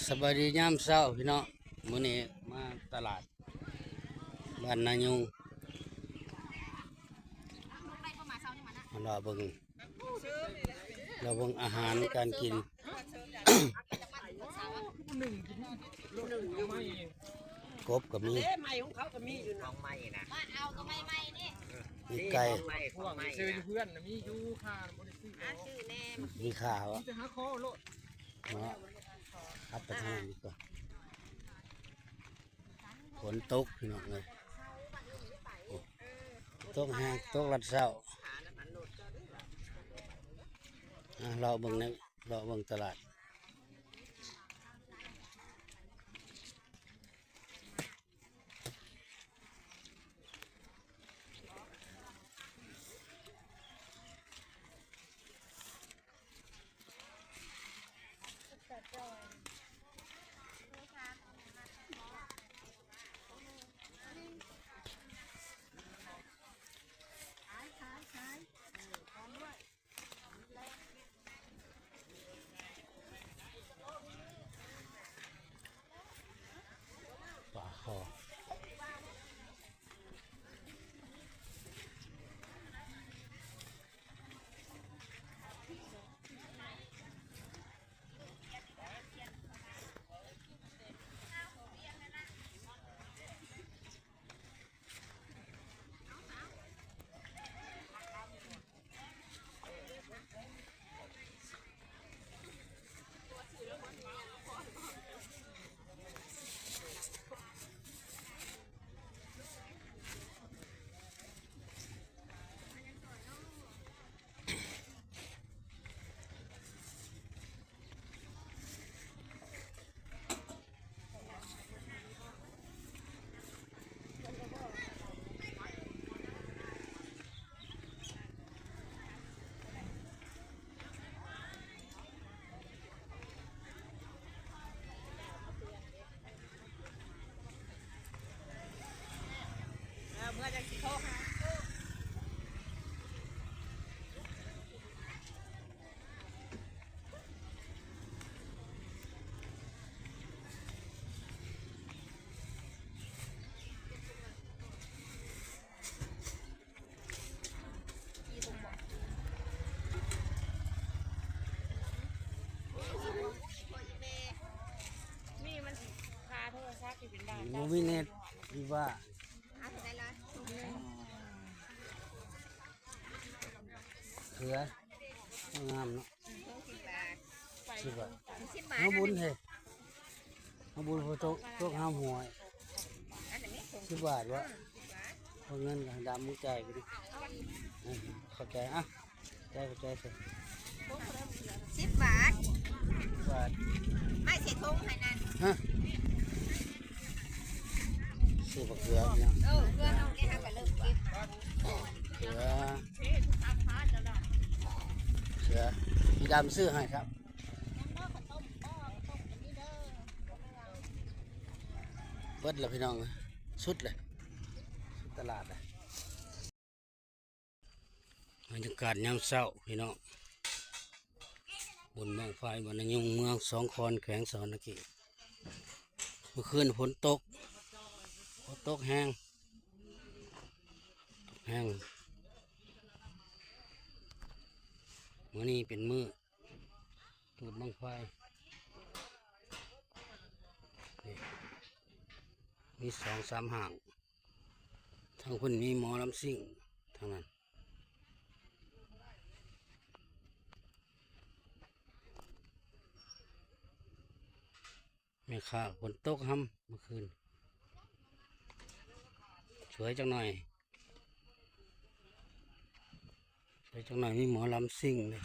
สบายดียามเช้าพี่น้องมื้อนี้มาตลาดบ้านนายุงมารอเบิ่งอาหารการกินกบก็มีมีไก่ซื้อเพื่อนมียูคาบริสุทธิ์มีข้าวจะหาคอโลดเนาะครับไปทางนี้ก่อนฝนตกพี่น้องเลยตกแห้งตกรัดเช้าเราเบิ่งในเราเบิ่งตลาดปลาคอเมื่อจะสิโทรหานี่มันคาโทรศัพท์ที่เป็นบ้าน มูวิเน็ตดีว่าเขืองามเนาะ10 บาทน้ำบุญเฮ้น้ำบุญพอโต๊ะห้ามหัว10 บาทวะพอเงินกับดำมือใจไปดิเข้าใจอ่ะเข้าใจสิ 10 บาท บาท ไม่ใช่ทงให้นั่น ฮะซื้อบักเขือเนี่ย เพื่อนเอาแค่5ก็เริ่มเก็บมา เขือพี่ดำซื้อให้ครับเบิดเลยพี่น้องสุดเลยสุดตลาดเลยบรรยากาศยามเช้าพี่น้องบนเมืองไฟบนนยุงเมืองสองคอนแขวงสอนนกีเมื่อคืนฝนตกแห้งวันนี้เป็นมือตูดบังไฟมี2-3ห่างทางคนมีหมอลำซิ่งทางนั้นแม่ค้าฝนตกห้ำเมื่อคืนสวยจังหน่อยมีหมอลำซิ่งเลย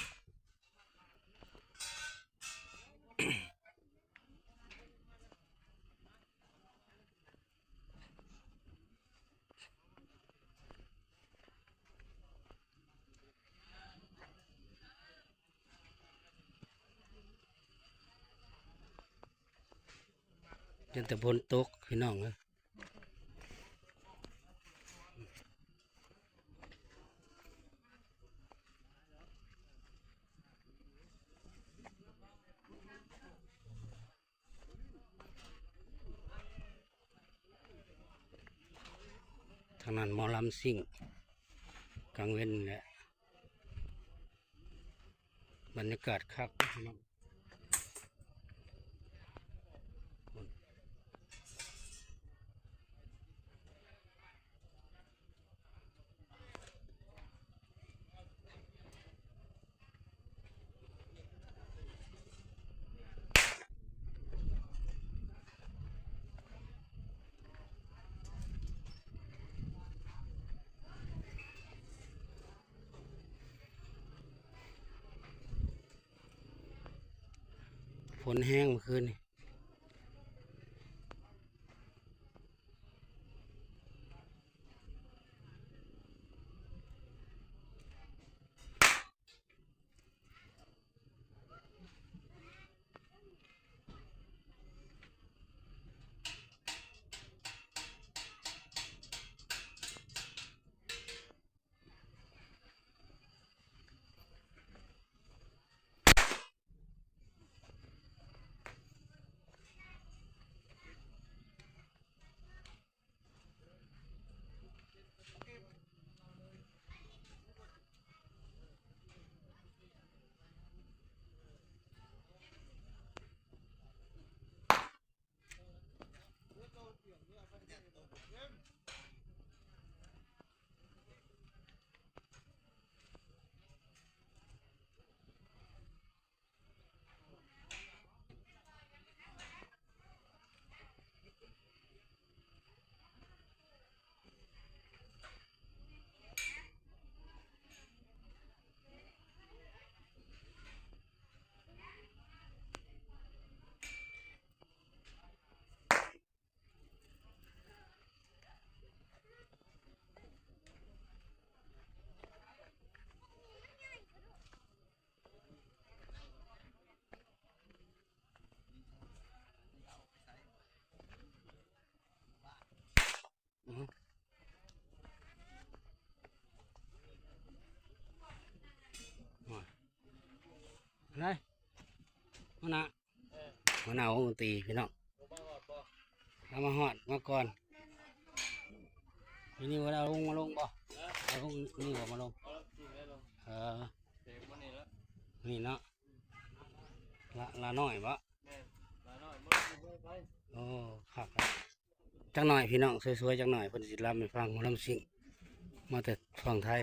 จนแต่ฝนตกพี่น้องเลย างนั้นหมอลำซิ่งกลางเว้นแหละบรรยากาศคักพี่น้องฝนแห้งเมื่อคืนนี่อะไรหัวหน้าวงดนตรีพี่น้องเรามาหอดมาก่อนทีนี้ว่าเอาลงมาลงบ่เอาลงนี่บ่มาลงนี่เนาะละน้อยบ่โอ้ครับจังหน่อยพี่น้องสวยๆจังหน่อยเพิ่นสิรำให้ฟังหมอลำซิ่งมาแต่ฝั่งไทย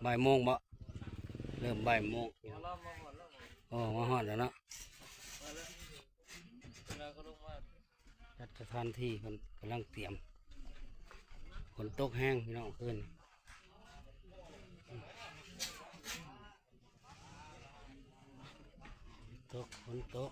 บ่ายโมงบ่เริ่มบ่ายโมงโอ้มาฮอดแล้วเนาะจัดสถานที่เพิ่นกำลังเตรียมฝนตกแห้งพี่น้องขึ้นฝนตก